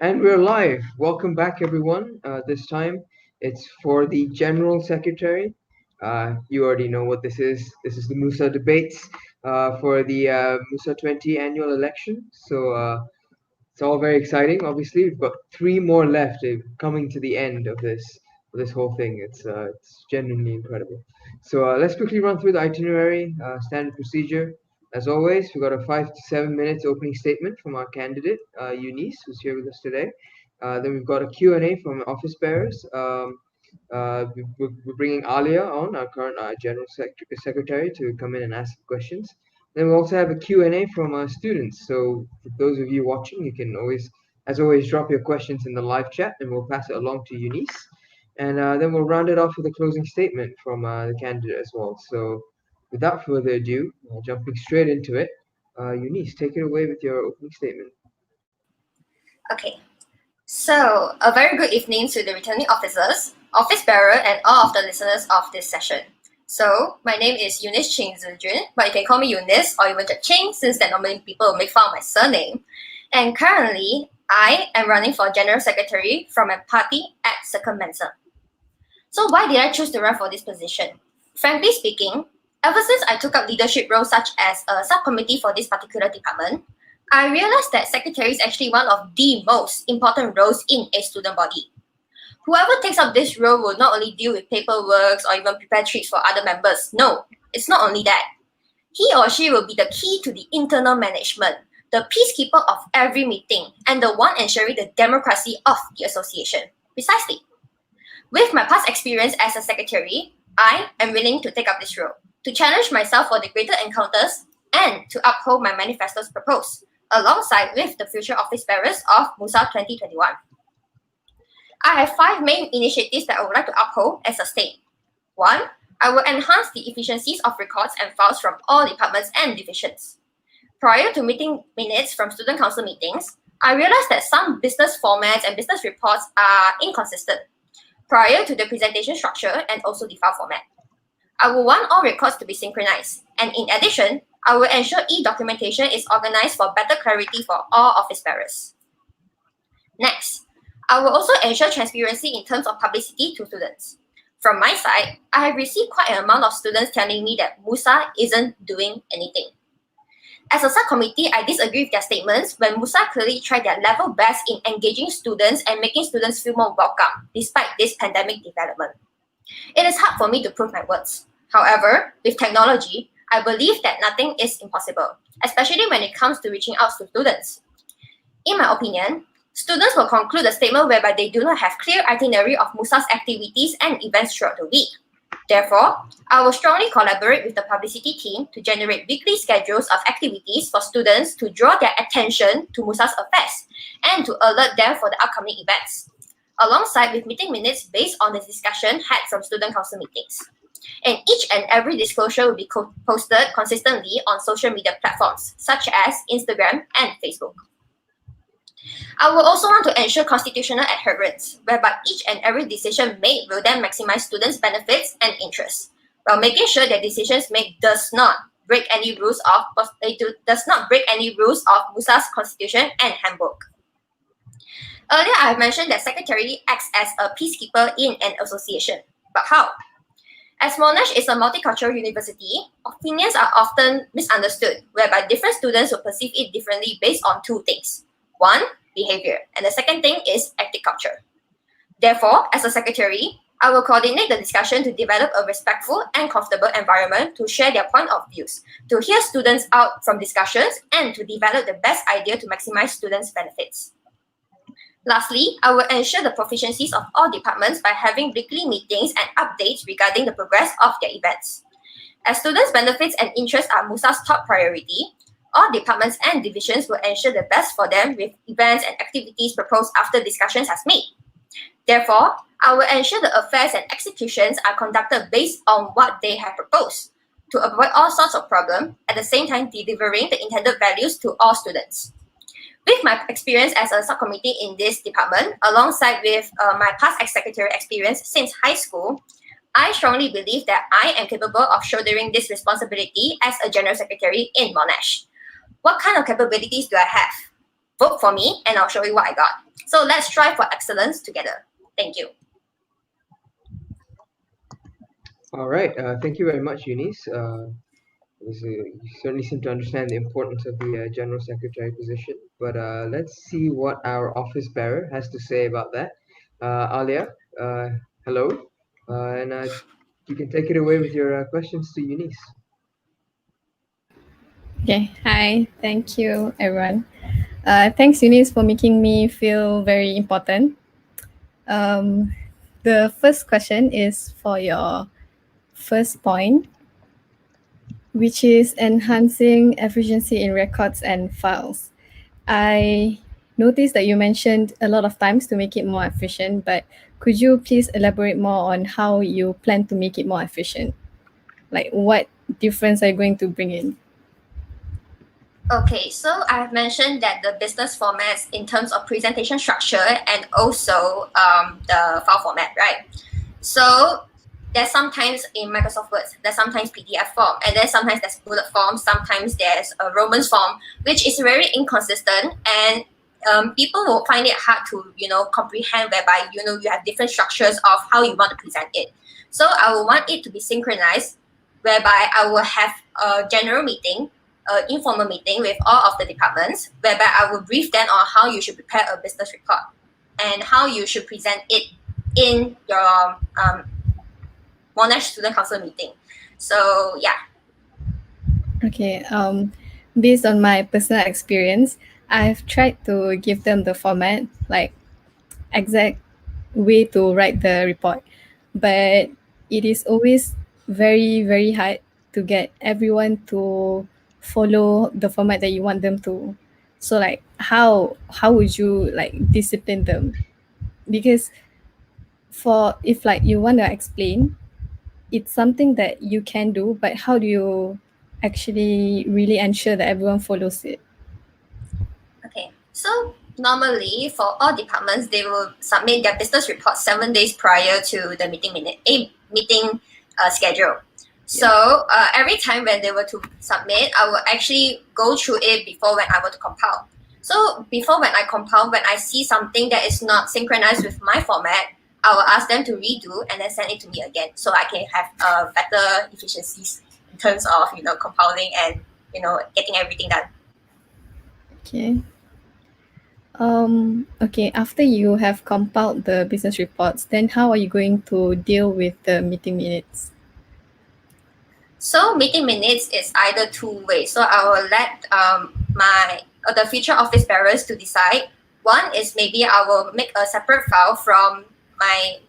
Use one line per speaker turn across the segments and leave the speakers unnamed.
And we're live. Welcome back, everyone. This time it's for the General Secretary. You already know what this is. This is the MUSA debates for the MUSA 20 annual election. So it's all very exciting. Obviously, we've got three more left, coming to the end of this whole thing. It's genuinely incredible. So let's quickly run through the itinerary, standard procedure. As always, we've got a 5 to 7 minutes opening statement from our candidate, Eunice, who's here with us today. Then we've got a Q&A from office bearers. We're bringing Alia on, our current General Secretary, to come in and ask questions. Then we also have a Q&A from our students. So for those of you watching, you can always, drop your questions in the live chat, and we'll pass it along to Eunice. And then we'll round it off with a closing statement from the candidate as well. So without further ado, jumping straight into it, Eunice, take it away with your opening statement.
Okay, so a very good evening to the returning officers, office bearer, and all of the listeners of this session. So, my name is Eunice Ching Zijun, but you can call me Eunice or even just Ching, since that normally people will make fun of my surname. And currently, I am running for General Secretary from my party at Second Mensa. So why did I choose to run for this position? Frankly speaking, ever since I took up leadership roles such as a subcommittee for this particular department, I realized that secretary is actually one of the most important roles in a student body. Whoever takes up this role will not only deal with paperwork or even prepare treats for other members. No, it's not only that. He or she will be the key to the internal management, the peacekeeper of every meeting, and the one ensuring the democracy of the association. Precisely. With my past experience as a secretary, I am willing to take up this role, to challenge myself for the greater encounters, and to uphold my manifesto's proposed, alongside with the future office bearers of MUSA 2021. I have 5 main initiatives that I would like to uphold and sustain. 1. I will enhance the efficiencies of records and files from all departments and divisions. Prior to meeting minutes from student council meetings, I realized that some business formats and business reports are inconsistent prior to the presentation structure and also the file format. I will want all records to be synchronized, and in addition, I will ensure e-documentation is organized for better clarity for all office bearers. Next, I will also ensure transparency in terms of publicity to students. From my side, I have received quite an amount of students telling me that MUSA isn't doing anything. As a subcommittee, I disagree with their statements when MUSA clearly tried their level best in engaging students and making students feel more welcome despite this pandemic development. It is hard for me to prove my words. However, with technology, I believe that nothing is impossible, especially when it comes to reaching out to students. In my opinion, students will conclude a statement whereby they do not have clear itinerary of MUSA's activities and events throughout the week. Therefore, I will strongly collaborate with the publicity team to generate weekly schedules of activities for students to draw their attention to MUSA's affairs and to alert them for the upcoming events, alongside with meeting minutes based on the discussion had from student council meetings. And each and every disclosure will be posted consistently on social media platforms such as Instagram and Facebook. I will also want to ensure constitutional adherence, whereby each and every decision made will then maximize students' benefits and interests, while making sure that decisions made does not break any rules of MUSA's constitution and handbook. Earlier, I have mentioned that secretary acts as a peacekeeper in an association. But how? As Monash is a multicultural university, opinions are often misunderstood, whereby different students will perceive it differently based on 2 things. 1, behavior, and the second thing is active culture. Therefore, as a secretary, I will coordinate the discussion to develop a respectful and comfortable environment to share their point of views, to hear students out from discussions, and to develop the best idea to maximize students' benefits. Lastly, I will ensure the proficiencies of all departments by having weekly meetings and updates regarding the progress of their events. As students' benefits and interests are MUSA's top priority, all departments and divisions will ensure the best for them with events and activities proposed after discussions has made. Therefore, I will ensure the affairs and executions are conducted based on what they have proposed, to avoid all sorts of problems, at the same time delivering the intended values to all students. With my experience as a subcommittee in this department, alongside with my past ex-secretary experience since high school, I strongly believe that I am capable of shouldering this responsibility as a general secretary in Monash. What kind of capabilities do I have? vote for me, and I'll show you what I got. So let's strive for excellence together. Thank you.
All right. Thank you very much, Eunice. You certainly seem to understand the importance of the General Secretary position. But let's see what our office bearer has to say about that. Alia, hello. And you can take it away with your questions to Eunice.
Okay, hi, thank you everyone. Thanks Eunice for making me feel very important. The first question is for your first point, which is enhancing efficiency in records and files. I noticed that you mentioned a lot of times to make it more efficient, but could you please elaborate more on how you plan to make it more efficient? Like what difference are you going to bring in?
Okay, so I've mentioned that the business formats in terms of presentation structure and also the file format, right? So there's sometimes in Microsoft Word, there's sometimes PDF form, and then sometimes there's bullet form, sometimes there's a Romans form, which is very inconsistent, and people will find it hard to comprehend, whereby you have different structures of how you want to present it. So I will want it to be synchronized, whereby I will have a general meeting, informal meeting with all of the departments, whereby I will brief them on how you should prepare a business report and how you should present it in your Monash Student Council meeting. So yeah.
Okay. Based on my personal experience, I've tried to give them the format, like exact way to write the report, but it is always very, very hard to get everyone to follow the format that you want them to. So like how would you like discipline them? Because for if like you want to explain, it's something that you can do, but how do you actually really ensure that everyone follows it?
Okay. So normally for all departments, they will submit their business report 7 days prior to the meeting schedule. So every time when they were to submit, I will actually go through it before when I were to compile. So before when I compile, when I see something that is not synchronized with my format, I will ask them to redo and then send it to me again, so I can have better efficiencies in terms of compiling and getting everything done.
Okay. Okay, after you have compiled the business reports, then how are you going to deal with the meeting minutes?
So meeting minutes is either two ways. So I will let the future office bearers to decide. One is maybe I will make a separate file from my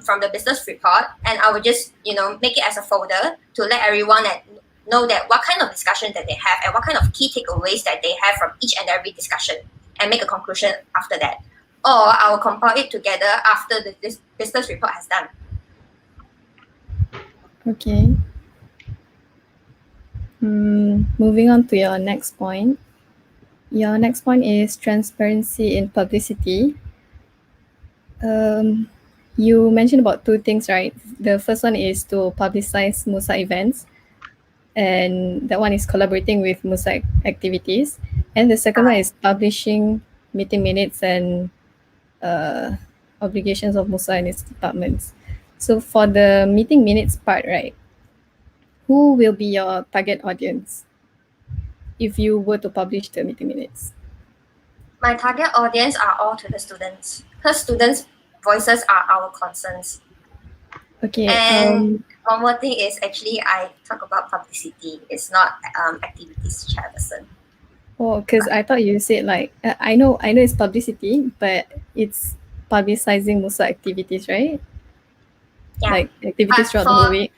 from the business report, and I will just make it as a folder to let everyone know that what kind of discussion that they have and what kind of key takeaways that they have from each and every discussion, and make a conclusion after that. Or I will compile it together after this business report has done.
Okay. Moving on to your next point. Your next point is transparency in publicity. You mentioned about two things, right? The first one is to publicize MUSA events, and that one is collaborating with MUSA activities. And the second one is publishing meeting minutes and obligations of MUSA and its departments. So for the meeting minutes part, right, who will be your target audience if you were to publish the meeting minutes?
My target audience are all to the students, because students' voices are our concerns.
Okay.
And one more thing is actually I talk about publicity. It's not activities chairperson.
Oh, because I thought you said like I know it's publicity, but it's publicizing MUSA activities, right?
Yeah.
Like activities throughout the whole week.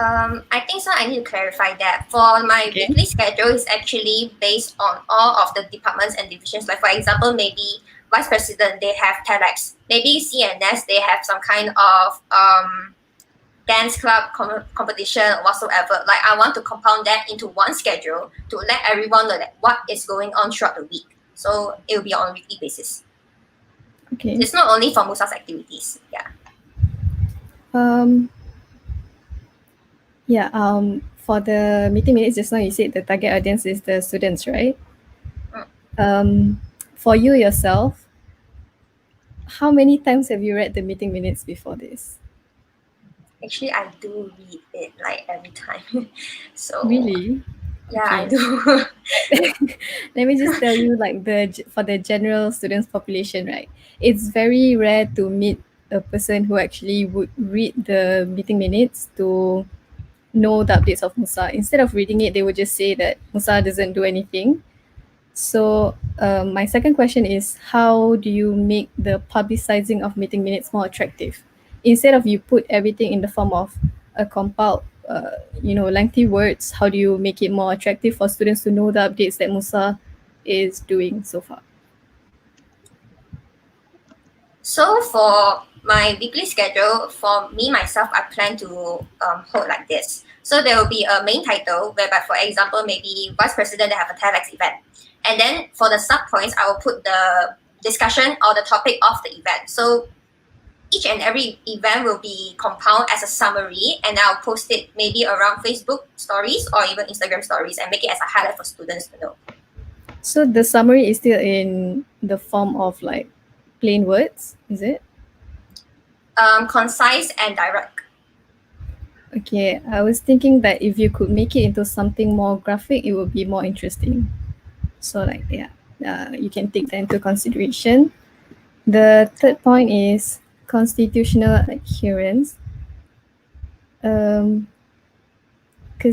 I think so. I need to clarify that. For my weekly schedule is actually based on all of the departments and divisions. Like for example, maybe vice president they have TEDx. Maybe CNS they have some kind of dance club competition or whatsoever. Like I want to compound that into one schedule to let everyone know that what is going on throughout the week. So it will be on a weekly basis.
Okay.
It's not only for MUSA's activities. Yeah.
For the meeting minutes just now, you said the target audience is the students, right? for you yourself, how many times have you read the meeting minutes before this?
Actually, I do read it like every time. So
Really?
yeah, I
Okay.
do.
Let me just tell you, like for the general students population, right? It's very rare to meet a person who actually would read the meeting minutes to know the updates of Musa. Instead of reading it, they would just say that Musa doesn't do anything. So my second question is, how do you make the publicizing of meeting minutes more attractive? Instead of you put everything in the form of a compiled, lengthy words, how do you make it more attractive for students to know the updates that Musa is doing so far?
So for my weekly schedule, for me myself, I plan to hold like this. So there will be a main title whereby, for example, maybe vice president have a TEDx event, and then for the sub points, I will put the discussion or the topic of the event. So each and every event will be compound as a summary, and I'll post it maybe around Facebook stories or even Instagram stories and make it as a highlight for students to know.
So the summary is still in the form of like plain words, is it?
Concise and direct.
Okay, I was thinking that if you could make it into something more graphic, it would be more interesting. So like yeah, you can take that into consideration. The third point is constitutional adherence. Because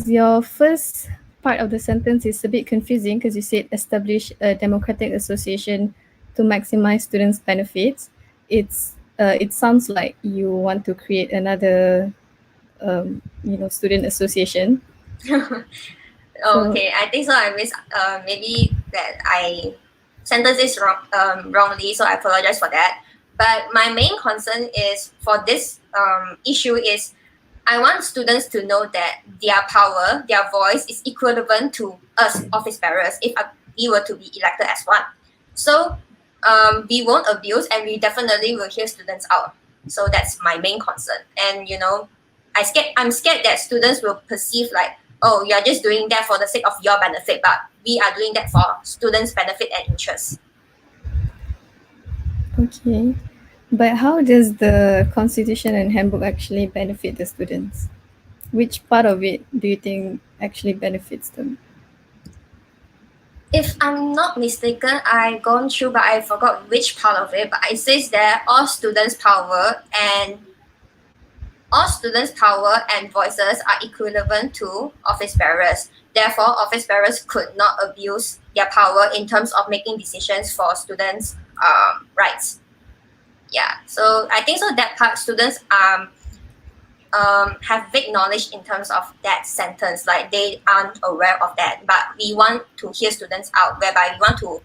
your first part of the sentence is a bit confusing because you said establish a democratic association to maximize students' benefits. It sounds like you want to create another student association. So
Okay, I think so. I miss maybe that I sentence this wrongly, so I apologize for that. But my main concern is for this issue is I want students to know that their power, their voice is equivalent to us office bearers if we were to be elected as one. So we won't abuse and we definitely will hear students out. So that's my main concern. And I'm scared that students will perceive like, oh, you're just doing that for the sake of your benefit, but we are doing that for students' benefit and interest.
okay, but how does the constitution and handbook actually benefit the students? Which part of it do you think actually benefits them?
If I'm not mistaken, I gone through, but I forgot which part of it. But it says that all students' power and voices are equivalent to office bearers. Therefore, office bearers could not abuse their power in terms of making decisions for students' rights. Yeah, so I think so that part students have vague knowledge in terms of that sentence, like they aren't aware of that. But we want to hear students out, whereby we want to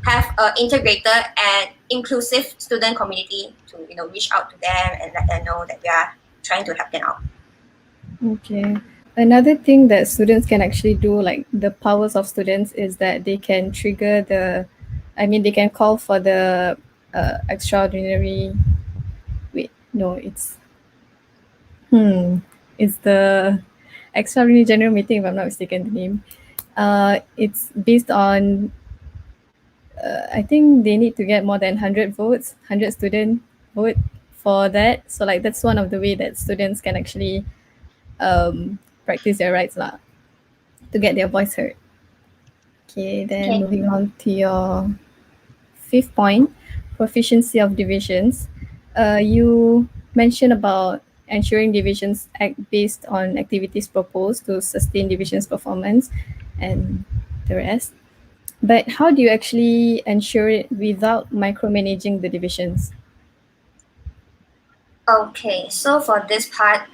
have an integrated and inclusive student community to reach out to them and let them know that we are trying to help them out.
Okay. Another thing that students can actually do, like the powers of students, is that they can trigger they can call for the extraordinary. Wait, no, it's the extraordinary general meeting, if I'm not mistaken, the name. It's based on, I think they need to get more than 100 votes, 100 student vote for that. So like that's one of the way that students can actually practice their rights lah, to get their voice heard. Okay, then
Okay.
moving on to your fifth point, proficiency of divisions. You mentioned about ensuring divisions act based on activities proposed to sustain divisions performance and the rest. But how do you actually ensure it without micromanaging the divisions?
Okay, so for this part,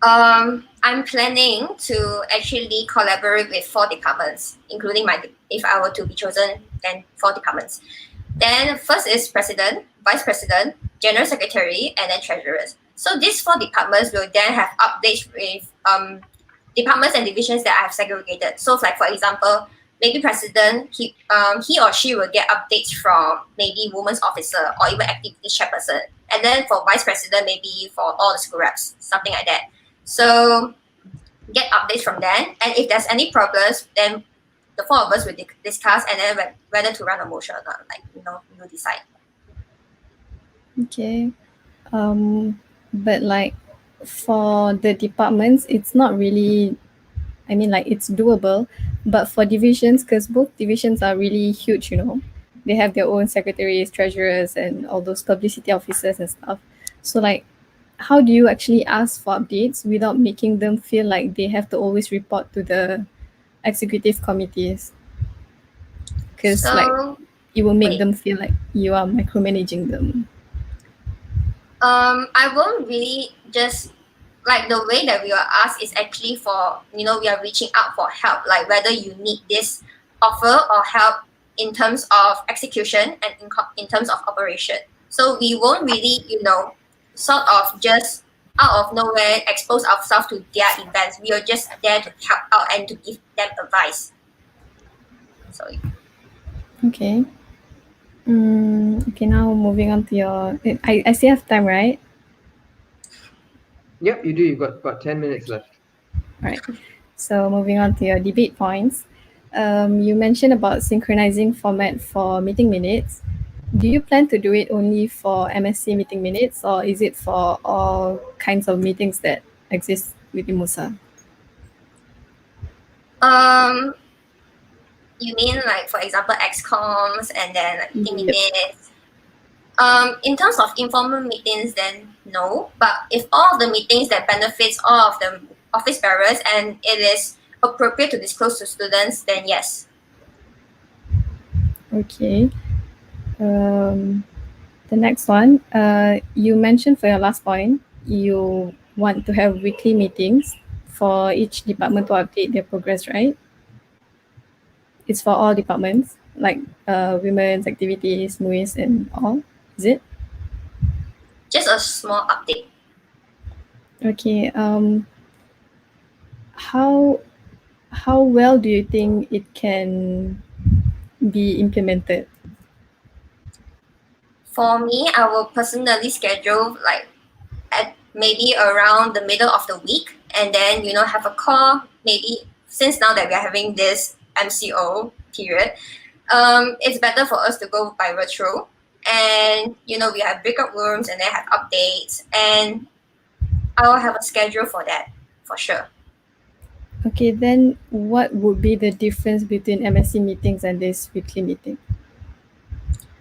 I'm planning to actually collaborate with 4 departments, including if I were to be chosen, then 4 departments. Then first is president, vice president, general secretary, and then treasurers. So these 4 departments will then have updates with departments and divisions that I have segregated. So like for example, maybe president, he or she will get updates from maybe women's officer or even activity chairperson. And then for vice president, maybe for all the school reps, something like that. So get updates from them. And if there's any problems, then the four of us will discuss, and then whether to run a motion or not, like, you decide.
Okay. But like for the departments, it's not really, I mean, like it's doable, but for divisions, because both divisions are really huge, they have their own secretaries, treasurers, and all those publicity officers and stuff. So like, how do you actually ask for updates without making them feel like they have to always report to the executive committees? Because like,
So
it will make
wait,
them feel like you are micromanaging them.
I won't really just like the way that we are asked is actually for, we are reaching out for help, like whether you need this offer or help in terms of execution and in terms of operation. So we won't really, sort of just out of nowhere expose ourselves to their events. We are just there to help out and to give them advice. So
Okay. Okay, now moving on to your. I still have time, right?
Yep, you do. You've got about 10 minutes left.
All right. So moving on to your debate points. You mentioned about synchronizing format for meeting minutes. Do you plan to do it only for MSc meeting minutes, or is it for all kinds of meetings that exist within MUSA?
You mean like, for example, XComs and then like meeting
Yep.
minutes? In terms of informal meetings, then no. But if all of the meetings that benefits all of the office bearers and it is appropriate to disclose to students, then yes.
Okay. The next one, you mentioned for your last point, you want to have weekly meetings for each department to update their progress, right? It's for all departments, like women's activities, MUIS, and all. Is it?
Just a small update.
Okay. How well do you think it can be implemented?
For me, I will personally schedule like at maybe around the middle of the week, and then have a call. Maybe since now that we are having this MCO period, it's better for us to go by virtual, and we have breakout rooms and then have updates, and I will have a schedule for that for sure.
Okay, then what would be the difference between MSc meetings and this weekly meeting?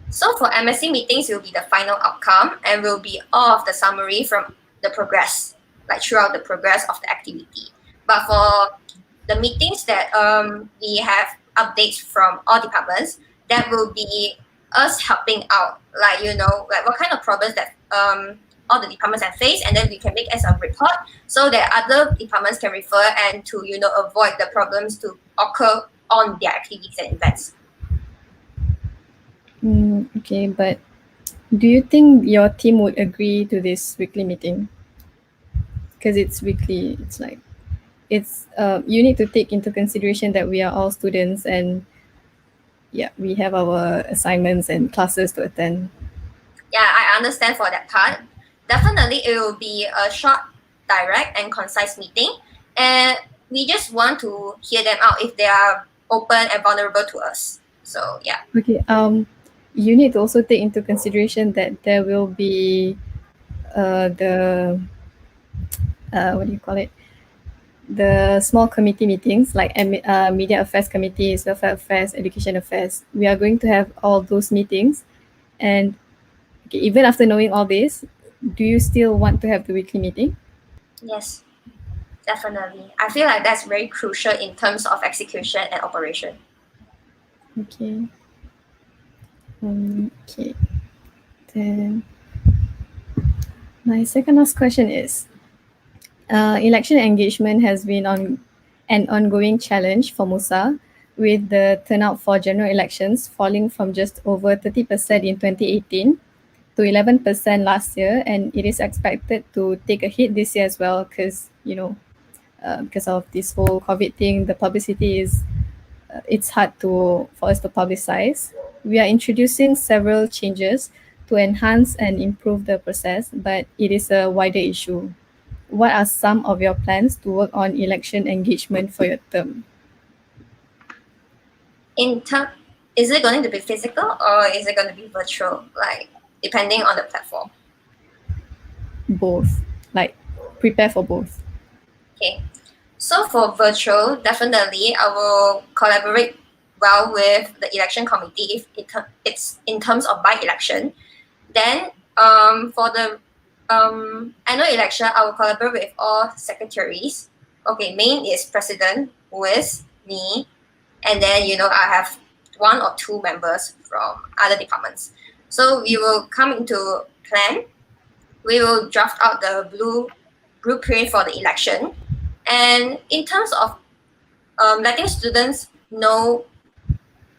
So for MSc meetings, it will be the final outcome and will be all of the summary from the progress, like throughout the progress of the activity. But for the meetings that we have updates from all departments, that will be us helping out, like like what kind of problems that all the departments have faced, and then we can make as a report so that other departments can refer and to avoid the problems to occur on their activities and events.
Okay, but do you think your team would agree to this weekly meeting? Because it's weekly, it's like you need to take into consideration that we are all students, and yeah, we have our assignments and classes to attend.
Yeah, I understand for that part. Definitely, it will be a short, direct, and concise meeting, and we just want to hear them out if they are open and vulnerable to us. So yeah.
Okay. You need to also take into consideration that there will be the what do you call it? The small committee meetings like media affairs committees, welfare affairs, education affairs. We are going to have all those meetings, and okay, even after knowing all this, do you still want to have the weekly meeting?
Yes, definitely. I feel like that's very crucial in terms of execution and operation.
Okay. Okay. Then my second last question is, election engagement has been an ongoing challenge for MUSA, with the turnout for general elections falling from just over 30% in 2018 to 11% last year, and it is expected to take a hit this year as well because because of this whole COVID thing, the publicity is it's hard for us to publicize. We are introducing several changes to enhance and improve the process, but it is a wider issue. What are some of your plans to work on election engagement for your term?
Is it going to be physical or is it going to be virtual? Like depending on the platform.
Both. Like prepare for both.
Okay. So for virtual, definitely I will collaborate well with the election committee if it's in terms of by election. Then for the annual election, I will collaborate with all secretaries. Okay, main is president, who is me, and then I have one or two members from other departments. So we will come into plan. We will draft out the blueprint for the election, and in terms of letting students know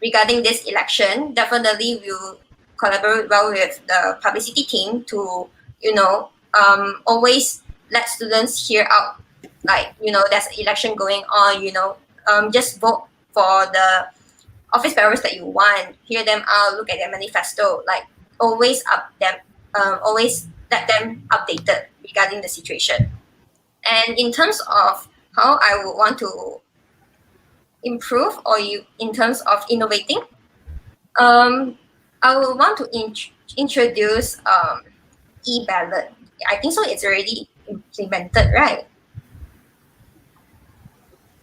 regarding this election, definitely we'll collaborate well with the publicity team to, always let students hear out, like, there's an election going on, just vote for the office bearers that you want, hear them out, look at their manifesto, like always let them updated regarding the situation. And in terms of how I would want to improve or in terms of innovating, I would want to introduce e-ballot. I think so. It's already implemented, right?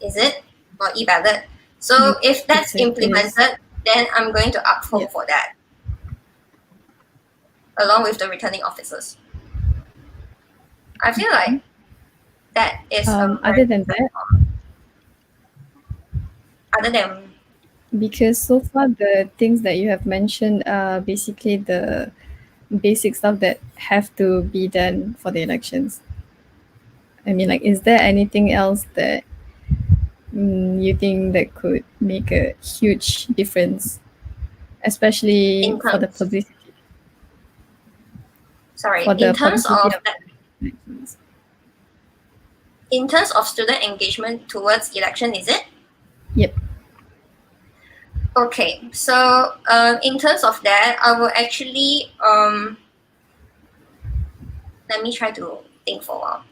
Is it for e-ballot? So if that's
It is.
implemented, then I'm going to uphold
Yeah.
for that, along with the returning officers. I feel like that is
Other than that,
other than
because so far the things that you have mentioned are basically the basic stuff that have to be done for the elections. I mean, like, is there anything else that you think that could make a huge difference, especially for the publicity?
Sorry,
For the
in terms
publicity
of
elections.
in terms of student engagement towards election, is it?
Yep.
Okay, so in terms of that, I will actually let me try to think for a while.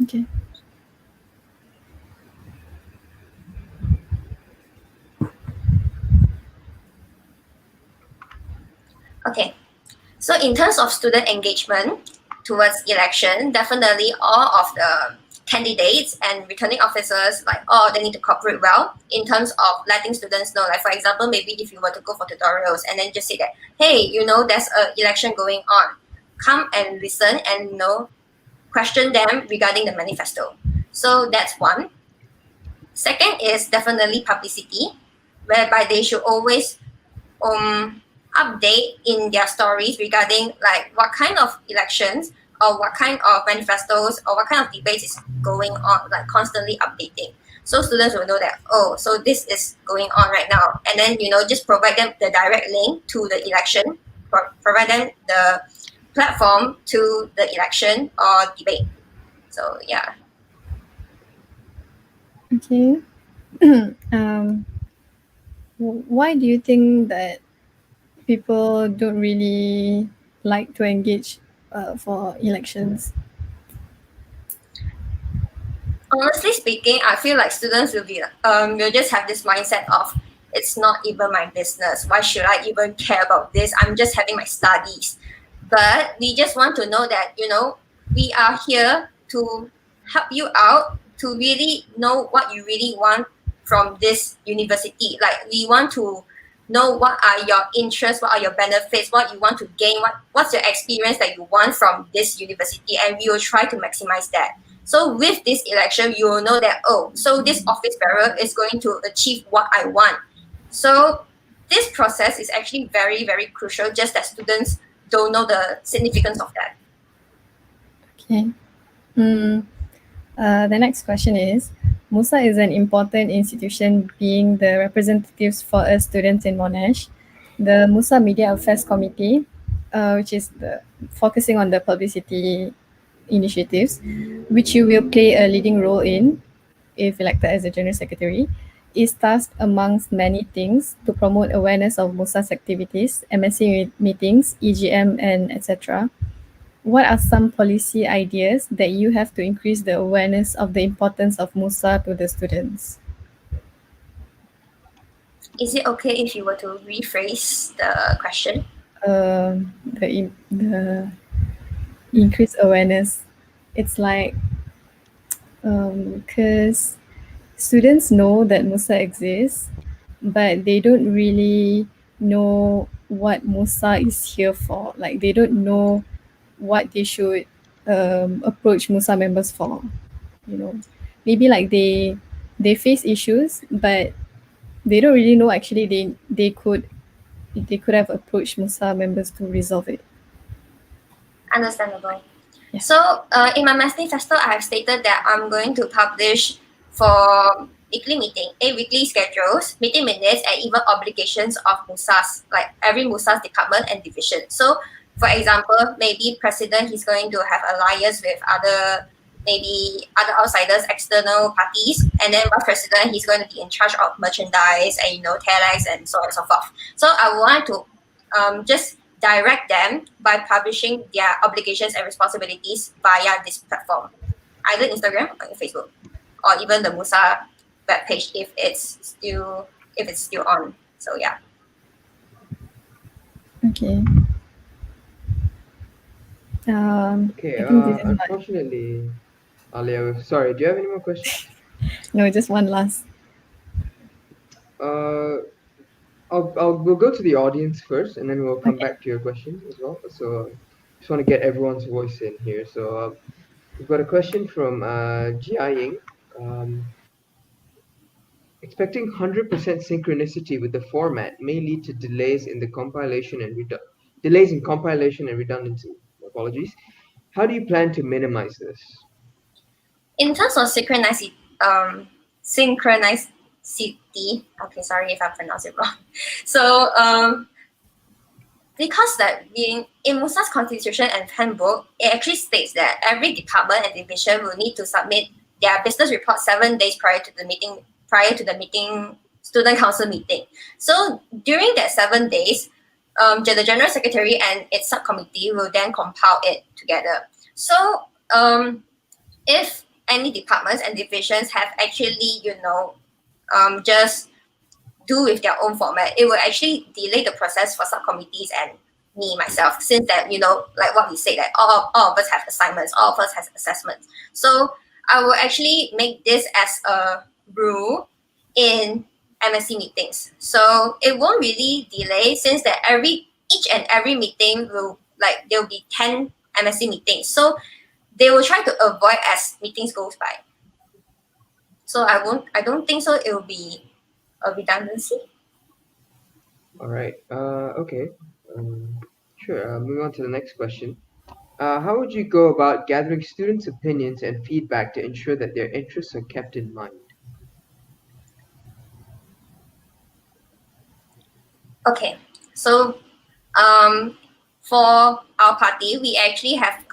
Okay.
Okay, so in terms of student engagement towards election, definitely all of the candidates and returning officers, like, they need to cooperate well in terms of letting students know. Like, for example, maybe if you were to go for tutorials and then just say that, hey, there's an election going on, come and listen and question them regarding the manifesto. So that's one. Second is definitely publicity, whereby they should always update in their stories regarding like what kind of elections or what kind of manifestos or what kind of debates is going on, like constantly updating. So students will know that, so this is going on right now. And then, just provide them the direct link to the election, provide them the platform to the election or debate. So, yeah.
Okay. Why do you think that people don't really like to engage for elections?
Honestly speaking, I feel like students will just have this mindset of, it's not even my business. Why should I even care about this? I'm just having my studies. But we just want to know that, we are here to help you out, to really know what you really want from this university. Like, we want to know what are your interests, what are your benefits, what you want to gain, what's your experience that you want from this university, and we will try to maximize that. So with this election, you will know that, so this office bearer is going to achieve what I want. So this process is actually very, very crucial, just that students don't know the significance of that.
Okay. The next question is, MUSA is an important institution being the representatives for us students in Monash. The MUSA Media Affairs Committee, which is focusing on the publicity initiatives, which you will play a leading role in if elected as a General Secretary, is tasked amongst many things to promote awareness of MUSA's activities, MSc meetings, EGM, and etc. What are some policy ideas that you have to increase the awareness of the importance of MUSA to the students?
is it okay if you were to rephrase the question?
The increased awareness. It's like because students know that MUSA exists, but they don't really know what MUSA is here for. Like they don't know what they should approach MUSA members for. You know, maybe like they face issues, but they don't really know actually they could have approached MUSA members to resolve it.
Understandable.
Yeah.
So in my manifesto, I have stated that I'm going to publish for weekly meeting, weekly schedules, meeting minutes, and even obligations of MUSAs, like every MUSA's department and division. So, for example, maybe president he's going to have alliance with maybe other outsiders, external parties, and then vice president he's going to be in charge of merchandise and taglines and so on and so forth. So I want to just direct them by publishing their obligations and responsibilities via this platform, either Instagram or Facebook, or even the MUSA webpage if it's still on. So yeah.
Okay.
Okay,
I think this is my
unfortunately, Alia, sorry, do you have any more questions?
no, just one last.
We'll go to the audience first, and then we'll come
Okay.
back to your question as well. So, just want to get everyone's voice in here. So, we've got a question from Jia Ying. Expecting 100% synchronicity with the format may lead to delays in compilation and redundancy. Apologies. How do you plan to minimize this?
In terms of synchronicity, okay, sorry if I pronounced it wrong. So because that in MUSA's constitution and handbook, it actually states that every department and division will need to submit their business report 7 days prior to the meeting, student council meeting. So during that 7 days, the general secretary and its subcommittee will then compile it together. So if any departments and divisions have actually, just do with their own format, it will actually delay the process for subcommittees and me myself, since that like what we say, that all of us have assignments, all of us has assessments. So I will actually make this as a rule in MSc meetings, so it won't really delay, since that each and every meeting will, like, there will be 10 MSc meetings, so they will try to avoid as meetings goes by. So I don't think so it will be a redundancy.
All right. Okay. Sure. Moving on to the next question. How would you go about gathering students' opinions and feedback to ensure that their interests are kept in mind?
Okay. So for our party, we actually have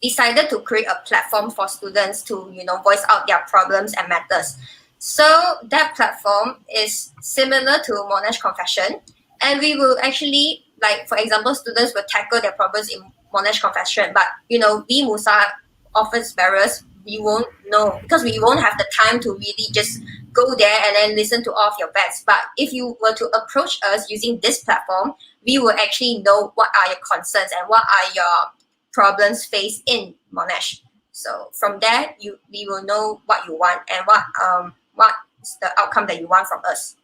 decided to create a platform for students to voice out their problems and matters. So that platform is similar to Monash Confession, and we will actually, like, for example, students will tackle their problems in Monash Confession, but we MUSA office bearers, we won't know, because we won't have the time to really just go there and then listen to all of your bets. But if you were to approach us using this platform, we will actually know what are your concerns and what are your problems faced in Monash. So from there, we will know what you want and what's the outcome that you want from us.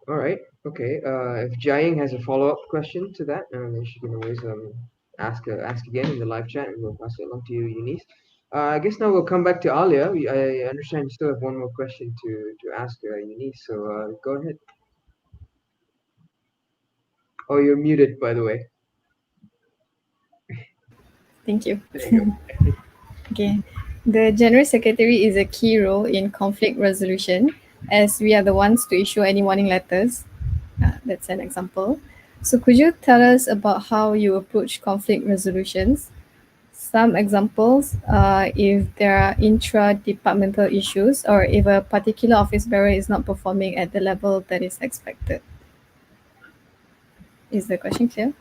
All right. Okay. If Jiaying has a follow-up question to that, then she can always ask again in the live chat, and we'll pass it along to you, Eunice. I guess now we'll come back to Alia. I understand you still have one more question to ask Eunice, so go ahead. Oh, you're muted, by the way.
Thank you.
There you go.
Okay. The General Secretary is a key role in conflict resolution, as we are the ones to issue any warning letters. That's an example. So could you tell us about how you approach conflict resolutions? Some examples, if there are intra-departmental issues or if a particular office bearer is not performing at the level that is expected. Is the question clear?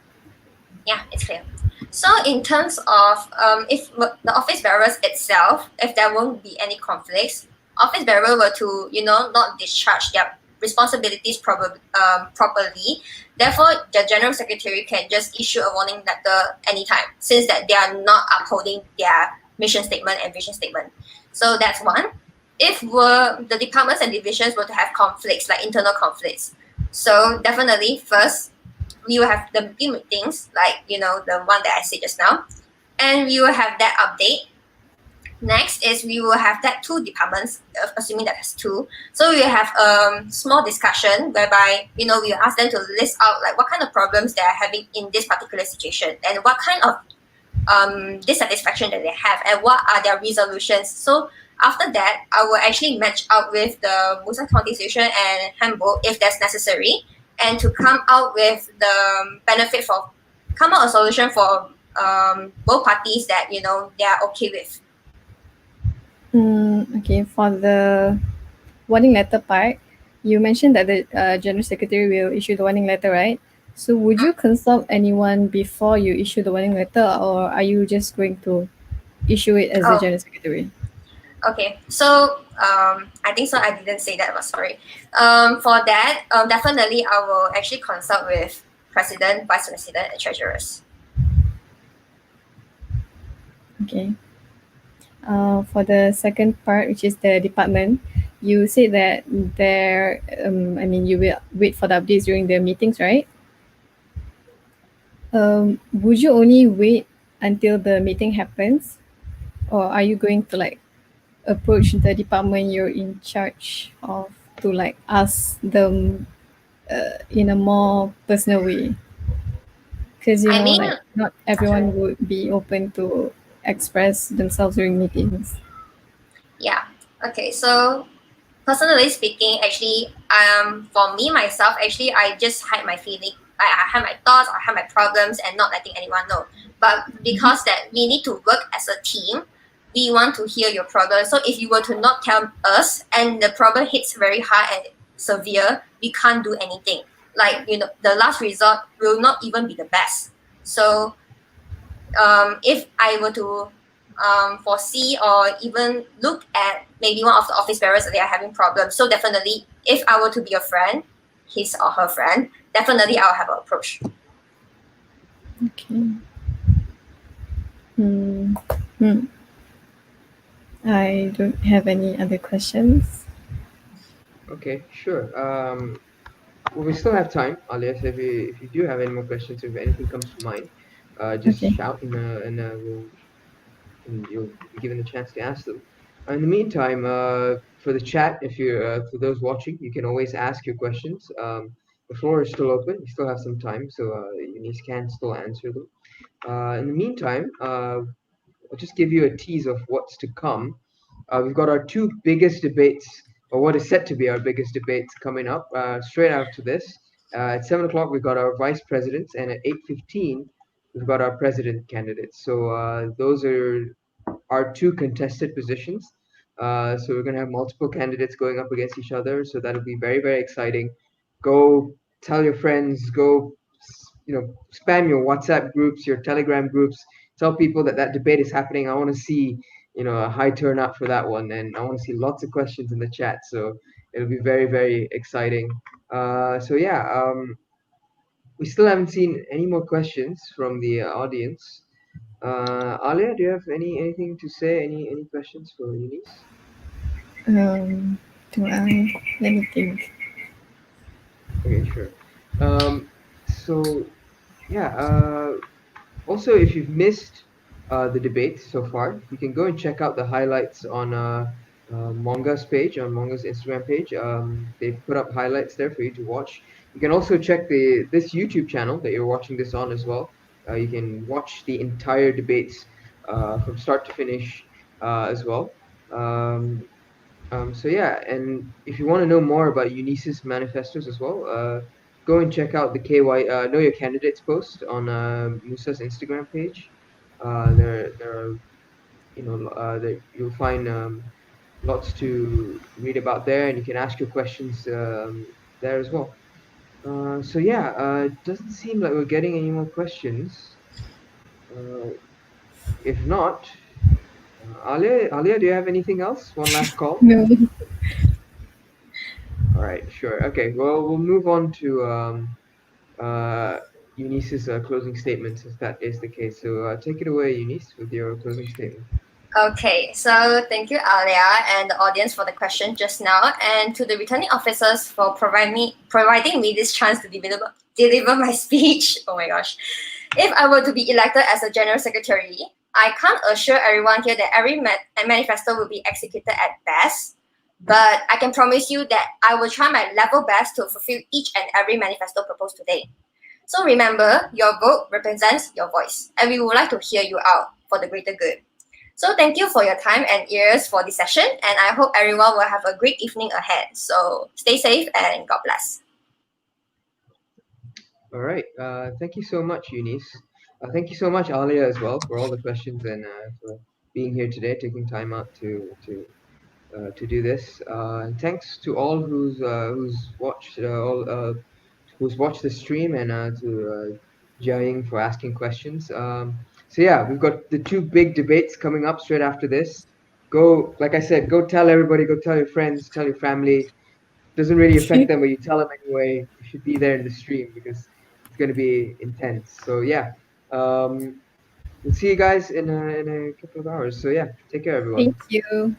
Yeah, it's clear. So in terms of if the office bearers itself, if there won't be any conflicts, office bearer were to, not discharge their responsibilities properly, therefore the general secretary can just issue a warning letter anytime, since that they are not upholding their mission statement and vision statement. So that's one. If the departments and divisions were to have conflicts, like internal conflicts, so definitely first we will have the meetings, like the one that I said just now, and we will have that update. Next is we will have that two departments, assuming that there's two. So we will have a small discussion whereby we will ask them to list out like what kind of problems they are having in this particular situation, and what kind of dissatisfaction that they have, and what are their resolutions. So after that, I will actually match out with the MUSA constitution and handbook if that's necessary, and to come out with the come out a solution for both parties that they are okay with.
Okay, for the warning letter part, you mentioned that the General Secretary will issue the warning letter, right? So would you consult anyone before you issue the warning letter, or are you just going to issue it as the
Oh.
General Secretary?
Okay, so I think so. I didn't say that, but sorry. For that, definitely I will actually consult with president, vice president, and treasurers.
Okay. For the second part, which is the department, you said that you will wait for the updates during the meetings, right? Would you only wait until the meeting happens, or are you going to like approach the department you're in charge of to like ask them in a more personal way? Because
I mean,
like not everyone would be open to express themselves during meetings.
yeah. Okay, so personally speaking, actually, for me myself, actually, I just hide my feeling. I hide my thoughts, I hide my problems, and not letting anyone know. But because that we need to work as a team, we want to hear your problem. So if you were to not tell us, and the problem hits very hard and severe, we can't do anything. Like the last resort will not even be the best. So if I were to foresee or even look at maybe one of the office bearers that they are having problems, so definitely if I were to be a friend, his or her friend, definitely I'll have an approach.
Okay. I don't have any other questions.
Okay, sure. Well, we still have time, Alias. If you do have any more questions, if anything comes to mind, just
Okay.
shout and you'll be given the chance to ask them. In the meantime, for the chat, if you're for those watching, you can always ask your questions. The floor is still open. You still have some time, so Eunice can still answer them. In the meantime, I'll just give you a tease of what's to come. We've got our two biggest debates, or what is set to be our biggest debates, coming up straight after this. At 7 o'clock, we've got our vice presidents, and at 8:15, we've got our president candidates. So those are our two contested positions. So we're going to have multiple candidates going up against each other. So that'll be very, very exciting. Go tell your friends. Go, spam your WhatsApp groups, your Telegram groups. Tell people that that debate is happening. I want to see, a high turnout for that one, and I want to see lots of questions in the chat. So it'll be very, very exciting. So yeah, we still haven't seen any more questions from the audience. Alia, do you have anything to say? Any questions for Eunice?
Do I? Let me think.
Okay, sure. So yeah. Also, if you've missed the debate so far, you can go and check out the highlights on Monga's page, on Monga's Instagram page. They've put up highlights there for you to watch. You can also check this YouTube channel that you're watching this on as well. You can watch the entire debates from start to finish as well. So yeah, and if you want to know more about Eunice's manifestos as well, go and check out the KY Know Your Candidates post on Musa's Instagram page. There are there you'll find lots to read about there, and you can ask your questions there as well. So yeah, it doesn't seem like we're getting any more questions. If not, Alia, do you have anything else? One last call.
No.
All right, sure. Okay, well, we'll move on to uh, Eunice's closing statements, if that is the case. So take it away, Eunice, with your closing statement.
Okay, so thank you, Alia, and the audience for the question just now, and to the returning officers for providing me this chance to deliver my speech. Oh my gosh. If I were to be elected as a General Secretary, I can't assure everyone here that every manifesto will be executed at best, but I can promise you that I will try my level best to fulfill each and every manifesto proposed today. So remember, your vote represents your voice, and we would like to hear you out for the greater good. So thank you for your time and ears for this session, and I hope everyone will have a great evening ahead. So stay safe and God bless.
All right. Thank you so much, Eunice. Thank you so much, Alia, as well, for all the questions and for being here today, taking time out to do this. And thanks to all who's watched the stream and to Jiaying for asking questions. So yeah, we've got the two big debates coming up straight after this. Go, like I said, go tell everybody, go tell your friends, tell your family. Doesn't really affect them, but you tell them anyway. You should be there in the stream because it's going to be intense. So yeah, we'll see you guys in a couple of hours. So yeah, take care, everyone.
Thank you.